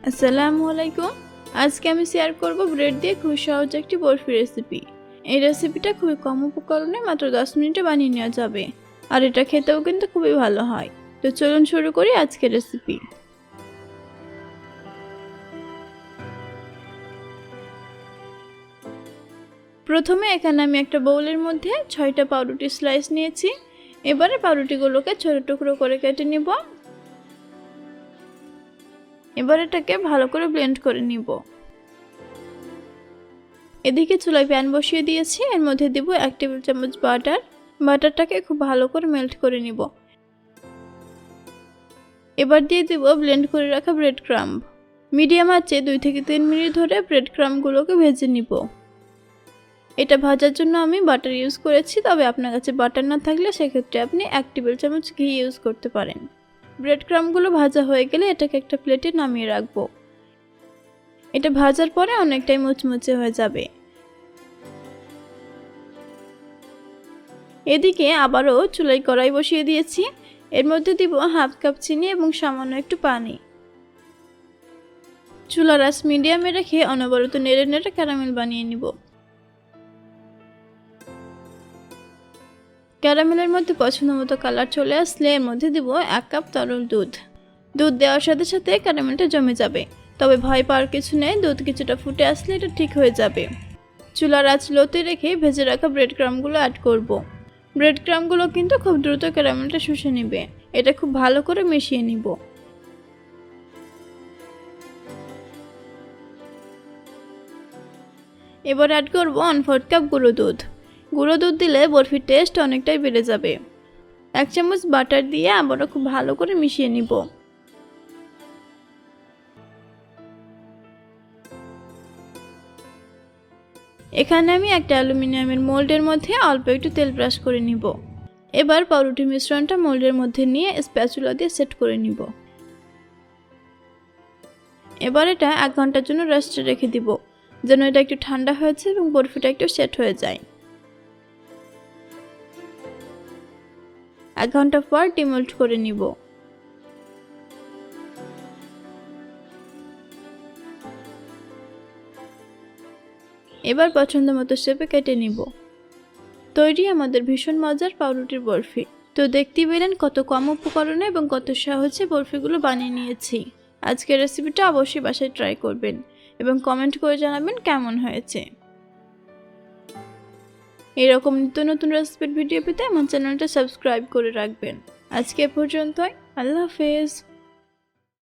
আসসালামু আলাইকুম। আজকে আমি শেয়ার করব ব্রেড দিয়ে খুব সহজ একটি বরফি রেসিপি। এই রেসিপিটা খুবই কম উপকরণে মাত্র 10 মিনিটে বানিয়ে নেওয়া যাবে, আর এটা খেতেও কিন্তু খুবই ভালো হয়। তো চলুন শুরু করি আজকের রেসিপি। প্রথমে এখানে আমি একটা বোলের মধ্যে 6টা পাউরুটি স্লাইস নিয়েছি। এবারে পাউরুটিগুলোকে ছোট টুকরো করে কেটে নিব। এবার এটাকে ভালো করে ব্লেন্ড করে নিব। এদিকে চুলায় প্যান বসিয়ে দিয়েছি, এর মধ্যে দিব 1 টেবিল চামচ বাটার। বাটারটাকে খুব ভালো করে মেল্ট করে নিব। এবার দিয়ে দিব ব্লেন্ড করে রাখা ব্রেড ক্রাম্ব। মিডিয়াম আঁচে 2 থেকে 3 মিনিট ধরে ব্রেড ক্রাম্বগুলোকে ভেজে নিব। এটা ভাজার জন্য আমি বাটার ইউজ করেছি, তবে আপনার কাছে বাটার না থাকলে সেক্ষেত্রে আপনি 1 টেবিল চামচ ঘি ইউজ করতে পারেন। ব্রেড ক্রাম্বগুলো ভাজা হয়ে গেলে এটাকে একটা প্লেটে নামিয়ে রাখবো। এটা ভাজার পরে অনেকটাই মুচমুচে হয়ে যাবে। এদিকে আবারও চুলায় কড়াই বসিয়ে দিয়েছি। এর মধ্যে দিব হাফ কাপ চিনি এবং সামান্য একটু পানি। চুলার আঁচ মিডিয়ামে রেখে অনবরত নেড়ে নেড়ে ক্যারামেল বানিয়ে নিব। ক্যারামেলের মধ্যে পছন্দ মতো কালার চলে আসলে এর মধ্যে দিব 1 কাপ তরল দুধ। দুধ দেওয়ার সাথে সাথে ক্যারামেলটা জমে যাবে, তবে ভয় পাওয়ার কিছু নেই। দুধ কিছুটা ফুটে আসলে এটা ঠিক হয়ে যাবে। চুলার আঁচ লোতে রেখে ভেজে রাখা ব্রেড ক্রাম্বগুলো অ্যাড করব। ব্রেড ক্রাম্বগুলো কিন্তু খুব দ্রুত ক্যারামেলটা শুষে নেবে। এটা খুব ভালো করে মিশিয়ে নিব। এবার অ্যাড করব 1/4 কাপ গুঁড়ো দুধ। গুঁড়ো দুধ দিলে বরফির টেস্ট অনেকটাই বেড়ে যাবে। 1 চামচ বাটার দিয়ে আবারও খুব ভালো করে মিশিয়ে নিব। এখানে আমি একটা অ্যালুমিনিয়ামের মোল্ডের মধ্যে অল্প একটু তেল ব্রাশ করে নিব। এবার পাউরুটি মিশ্রণটা মোল্ডের মধ্যে নিয়ে স্প্যাচুলা দিয়ে সেট করে নিব। এবার এটা 1 ঘন্টার জন্য রেস্টে রেখে দিব, যেন এটা একটু ঠান্ডা হয়েছে এবং বরফিটা একটু সেট হয়ে যায়। 1 ঘন্টা পর ডিমোল্ড করে নিব। এবার পছন্দ মতো শেপে কেটে নিব। তৈরি আমাদের ভীষণ মজার পাউরুটির বরফি। তো দেখতেই পেলেন কত কম উপকরণে এবং কত সহজে বরফিগুলো বানিয়ে নিয়েছি। আজকের রেসিপিটা অবশ্যই বাসায় ট্রাই করবেন এবং কমেন্ট করে জানাবেন কেমন হয়েছে। এরকম নিত্য নতুন রেসিপির ভিডিও পেতে আমার চ্যানেলটা সাবস্ক্রাইব করে রাখবেন। আজকে এ পর্যন্তই। আল্লাহ হাফেজ।